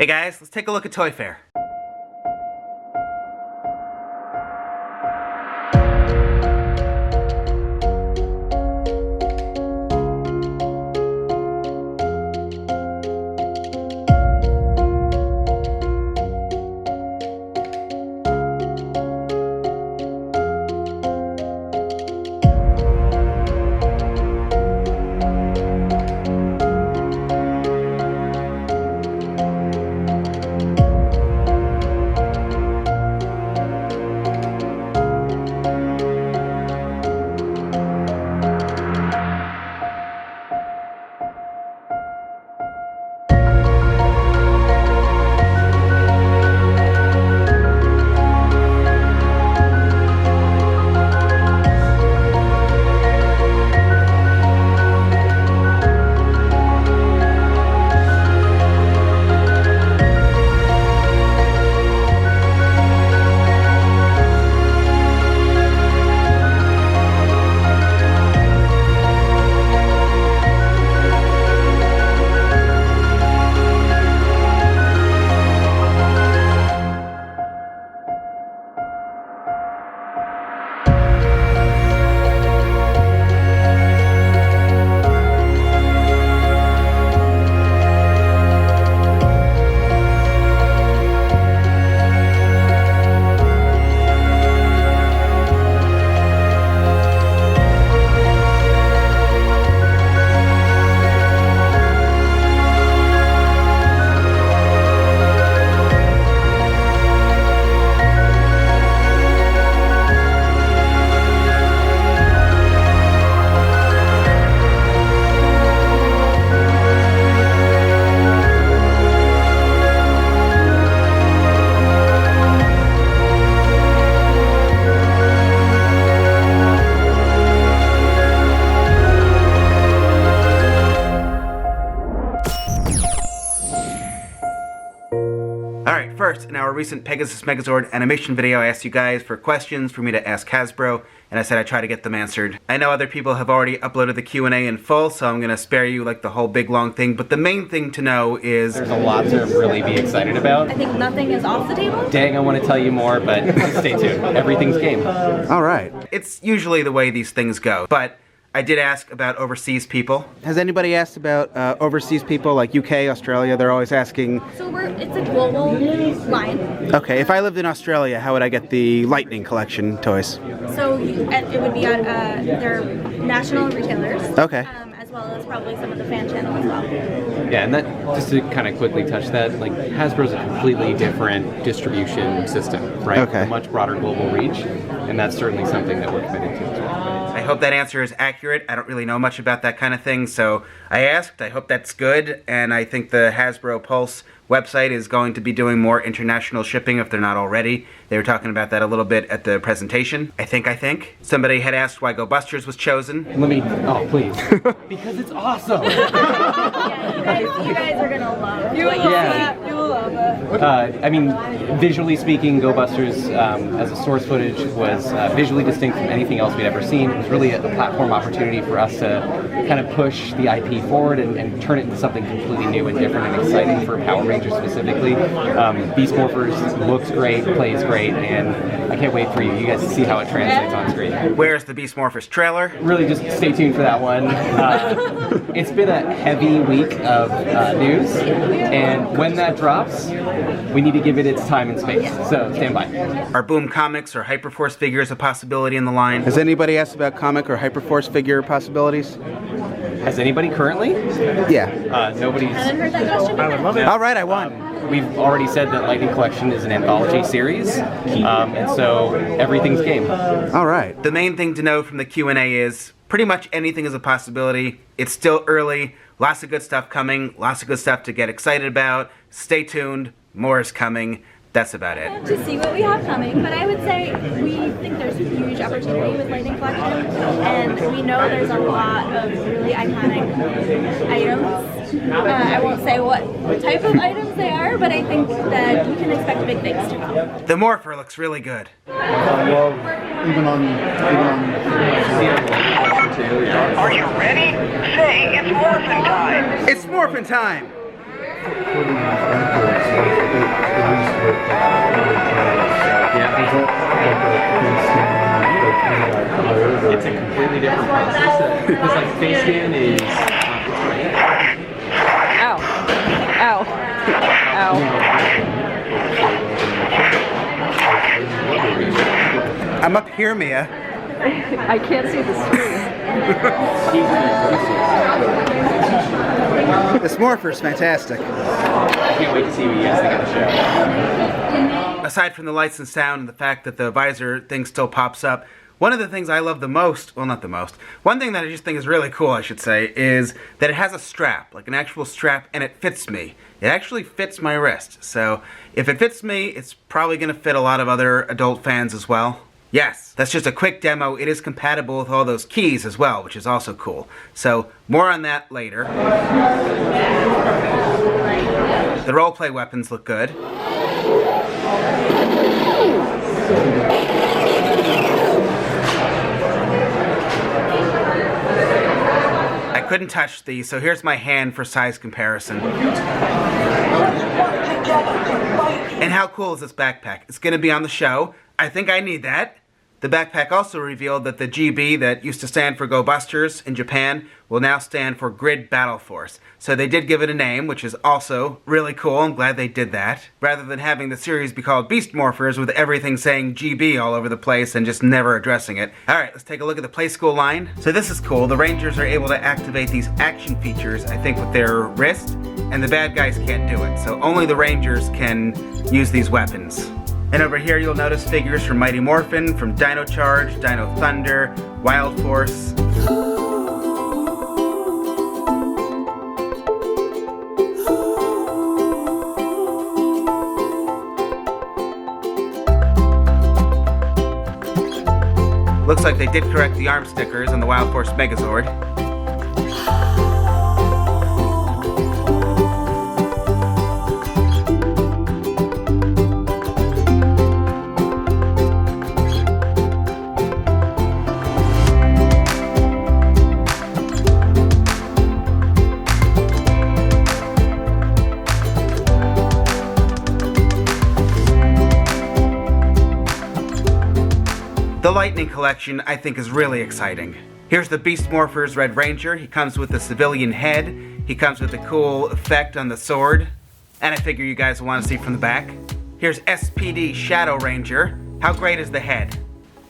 Hey guys, let's take a look at Toy Fair. Alright, first, in our recent Pegasus Megazord animation video, I asked you guys for questions for me to ask Hasbro, and I said I'd try to get them answered. I know other people have already uploaded the Q&A in full, so I'm gonna spare you like the whole big long thing, but the main thing to know is... There's a lot to really be excited about. I think nothing is off the table. Dang, I want to tell you more, but stay tuned. Everything's game. Alright. It's usually the way these things go, but I did ask about overseas people. Has anybody asked about overseas people like UK, Australia? They're always asking... So it's a global line. Okay, if I lived in Australia, how would I get the Lightning Collection toys? So it would be at their national retailers. Okay. As well as probably some of the fan channel as well. Yeah, and that, just to kind of quickly touch that, like Hasbro's a completely different distribution system, right? Okay. A much broader global reach, and that's certainly something that we're committed to as well. I hope that answer is accurate. I don't really know much about that kind of thing, so I asked. I hope that's good, and I think the Hasbro Pulse website is going to be doing more international shipping if they're not already. They were talking about that a little bit at the presentation. I think. Somebody had asked why GoBusters was chosen. Let me, oh please. Because it's awesome! Yeah, you guys are gonna love it. You will love it. I mean, visually speaking, GoBusters as a source footage was visually distinct from anything else we'd ever seen. It was really a platform opportunity for us to kind of push the IP forward and turn it into something completely new and different and exciting for Power Rangers specifically. Beast Morphers looks great, plays great, and I can't wait for you guys to see how it translates on screen. Where's the Beast Morphers trailer? Really just stay tuned for that one. It's been a heavy week of news, and when that drops, we need to give it its time and space, so stand by. Are Boom comics or Hyperforce figures a possibility in the line? Has anybody asked about comic or Hyperforce figure possibilities? Has anybody currently? Yeah. Nobody's... Haven't heard that question? I would love it. Alright, I won. We've already said that Lightning Collection is an anthology series, and so everything's game. Alright. The main thing to know from the Q&A is pretty much anything is a possibility. It's still early. Lots of good stuff coming. Lots of good stuff to get excited about. Stay tuned. More is coming. That's about it. To see what we have coming, but I would say we think there's a huge opportunity with Lightning Collection, and we know there's a lot of really iconic items. I won't say what type of items they are, but I think that we can expect big things to come. The Morpher looks really good. Well, even on. Are you ready? Say it's morphin' time! It's morphin' time! It's a completely different process. Because like face scan is right. Ow. Ow. Ow. I'm up here, Mia. I can't see the screen. This Morpher's fantastic. I can't wait to see what you guys think of the show. Aside from the lights and sound and the fact that the visor thing still pops up, one of the things I love the most, well not the most, one thing that I just think is really cool, I should say, is that it has a strap, like an actual strap, and it fits me. It actually fits my wrist, so if it fits me, it's probably going to fit a lot of other adult fans as well. Yes, that's just a quick demo. It is compatible with all those keys as well, which is also cool. So, more on that later. The roleplay weapons look good. I couldn't touch these, so here's my hand for size comparison. And how cool is this backpack? It's going to be on the show. I think I need that. The backpack also revealed that the GB that used to stand for GoBusters in Japan will now stand for Grid Battleforce. So they did give it a name, which is also really cool. I'm glad they did that. Rather than having the series be called Beast Morphers with everything saying GB all over the place and just never addressing it. Alright, let's take a look at the Playskool line. So this is cool. The Rangers are able to activate these action features, I think, with their wrist, and the bad guys can't do it. So only the Rangers can use these weapons. And over here you'll notice figures from Mighty Morphin, from Dino Charge, Dino Thunder, Wild Force. Looks like they did correct the arm stickers on the Wild Force Megazord. The Lightning Collection, I think, is really exciting. Here's the Beast Morphers Red Ranger. He comes with a civilian head. He comes with a cool effect on the sword. And I figure you guys will want to see from the back. Here's SPD Shadow Ranger. How great is the head?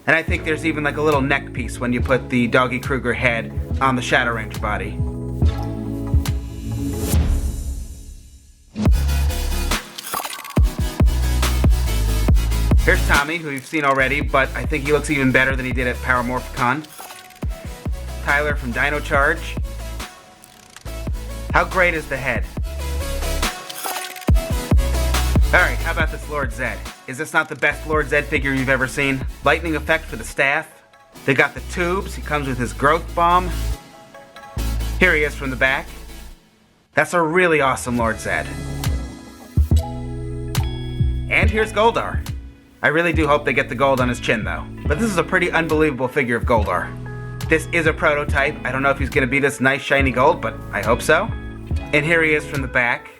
And I think there's even like a little neck piece when you put the Doggy Kruger head on the Shadow Ranger body. Here's Tommy, who you've seen already, but I think he looks even better than he did at Power Morphicon. Tyler from Dino Charge. How great is the head? Alright, how about this Lord Zed? Is this not the best Lord Zed figure you've ever seen? Lightning effect for the staff. They got the tubes. He comes with his growth bomb. Here he is from the back. That's a really awesome Lord Zed. And here's Goldar. I really do hope they get the gold on his chin, though. But this is a pretty unbelievable figure of Goldar. This is a prototype. I don't know if he's going to be this nice shiny gold, but I hope so. And here he is from the back.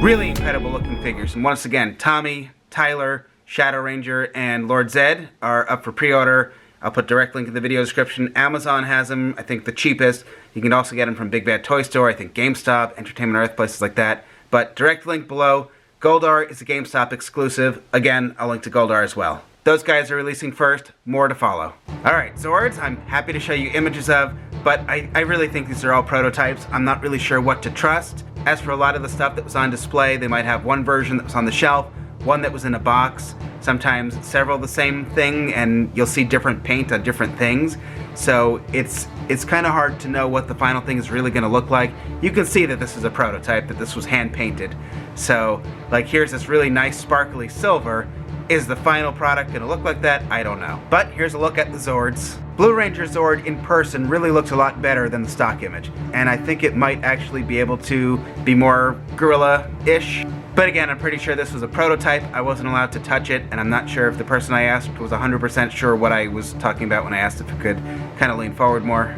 Really incredible looking figures. And once again, Tommy, Tyler, Shadow Ranger, and Lord Zed are up for pre-order. I'll put direct link in the video description. Amazon has them, I think the cheapest. You can also get them from Big Bad Toy Store, I think GameStop, Entertainment Earth, places like that. But direct link below. Goldar is a GameStop exclusive. Again, I'll link to Goldar as well. Those guys are releasing first, more to follow. Alright, Zords, I'm happy to show you images of, but I really think these are all prototypes. I'm not really sure what to trust. As for a lot of the stuff that was on display, they might have one version that was on the shelf, one that was in a box, sometimes several of the same thing, and you'll see different paint on different things. So it's kind of hard to know what the final thing is really going to look like. You can see that this is a prototype, that this was hand painted. So, like, here's this really nice sparkly silver. Is the final product going to look like that? I don't know. But here's a look at the Zords. Blue Ranger Zord in person really looks a lot better than the stock image, and I think it might actually be able to be more gorilla-ish. But again, I'm pretty sure this was a prototype. I wasn't allowed to touch it, and I'm not sure if the person I asked was 100% sure what I was talking about when I asked if it could kind of lean forward more.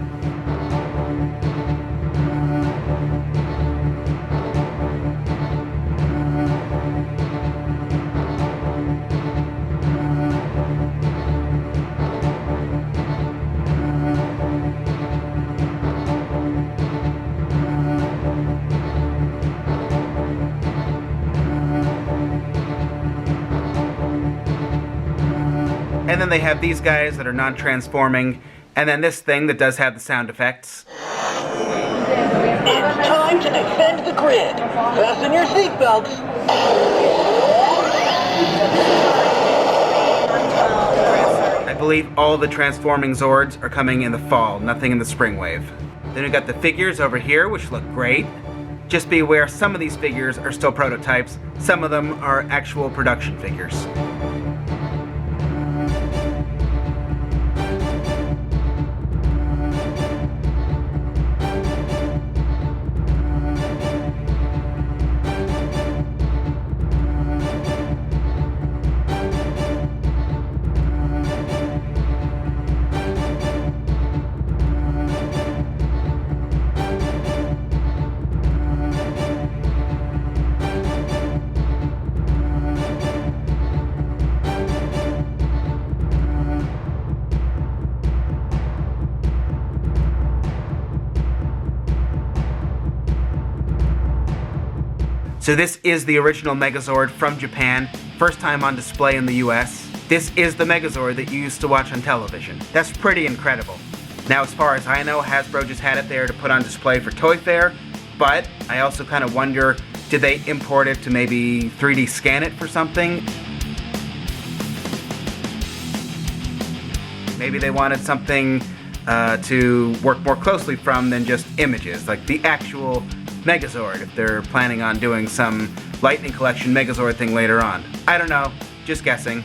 And then they have these guys that are non-transforming, and then this thing that does have the sound effects. It's time to defend the grid. Fasten your seatbelts. I believe all the transforming Zords are coming in the fall, nothing in the spring wave. Then we got the figures over here, which look great. Just be aware, some of these figures are still prototypes, some of them are actual production figures. So this is the original Megazord from Japan, first time on display in the US. This is the Megazord that you used to watch on television. That's pretty incredible. Now, as far as I know, Hasbro just had it there to put on display for Toy Fair, but I also kind of wonder, did they import it to maybe 3D scan it for something? Maybe they wanted something to work more closely from than just images, like the actual Megazord, if they're planning on doing some Lightning Collection Megazord thing later on. I don't know, just guessing.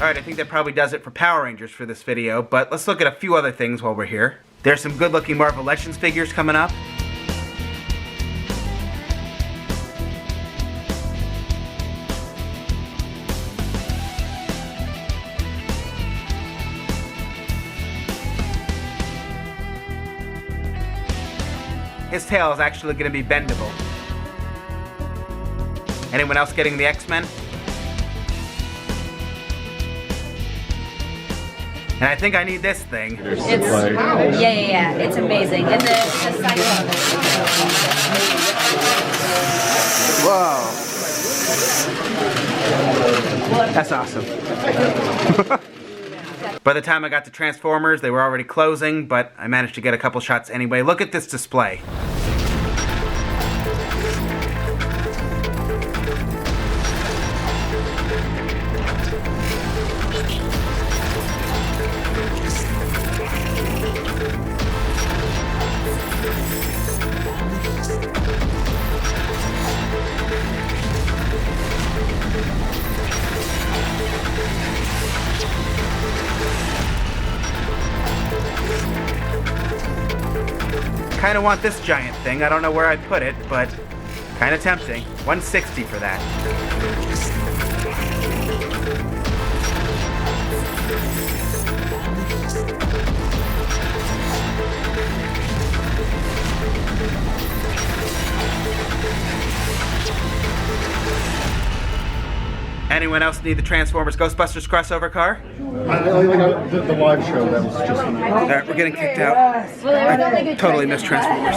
Alright, I think that probably does it for Power Rangers for this video, but let's look at a few other things while we're here. There's some good looking Marvel Legends figures coming up. His tail is actually going to be bendable. Anyone else getting the X-Men? And I think I need this thing. It's yeah. It's amazing. And the cyclone. Whoa. That's awesome. By the time I got to Transformers, they were already closing, but I managed to get a couple shots anyway. Look at this display. Kind of want this giant thing. I don't know where I'd put it, but kind of tempting. $160 for that. Anyone else need the Transformers GoBusters crossover car? I only got the live show that was just Alright, we're getting kicked out. I totally missed Transformers.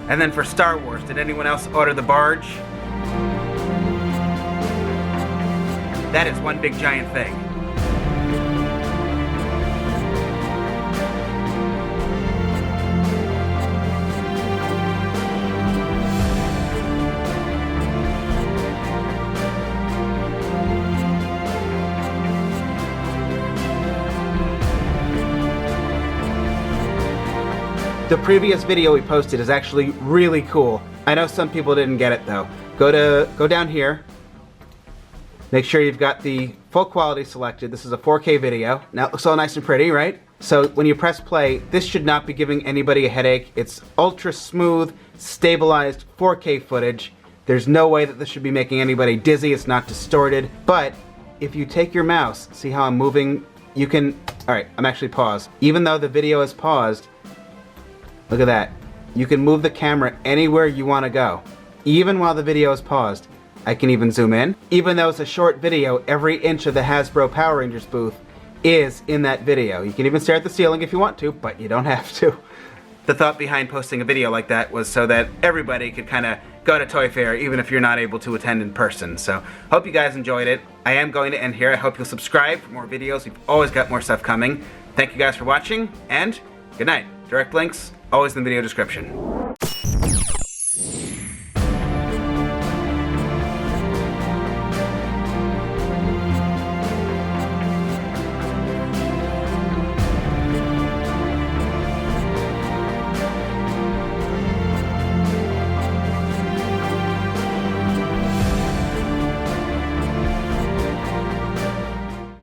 And then for Star Wars, did anyone else order the barge? That is one big giant thing. The previous video we posted is actually really cool. I know some people didn't get it though. Go down here. Make sure you've got the full quality selected. This is a 4K video. Now it looks all nice and pretty, right? So when you press play, this should not be giving anybody a headache. It's ultra smooth, stabilized 4K footage. There's no way that this should be making anybody dizzy. It's not distorted. But if you take your mouse, see how I'm moving? You can, all right, I'm actually paused. Even though the video is paused, look at that. You can move the camera anywhere you want to go. Even while the video is paused. I can even zoom in. Even though it's a short video, every inch of the Hasbro Power Rangers booth is in that video. You can even stare at the ceiling if you want to, but you don't have to. The thought behind posting a video like that was so that everybody could kind of go to Toy Fair even if you're not able to attend in person. So, hope you guys enjoyed it. I am going to end here. I hope you'll subscribe for more videos. We've always got more stuff coming. Thank you guys for watching, and good night. Direct links, always in the video description.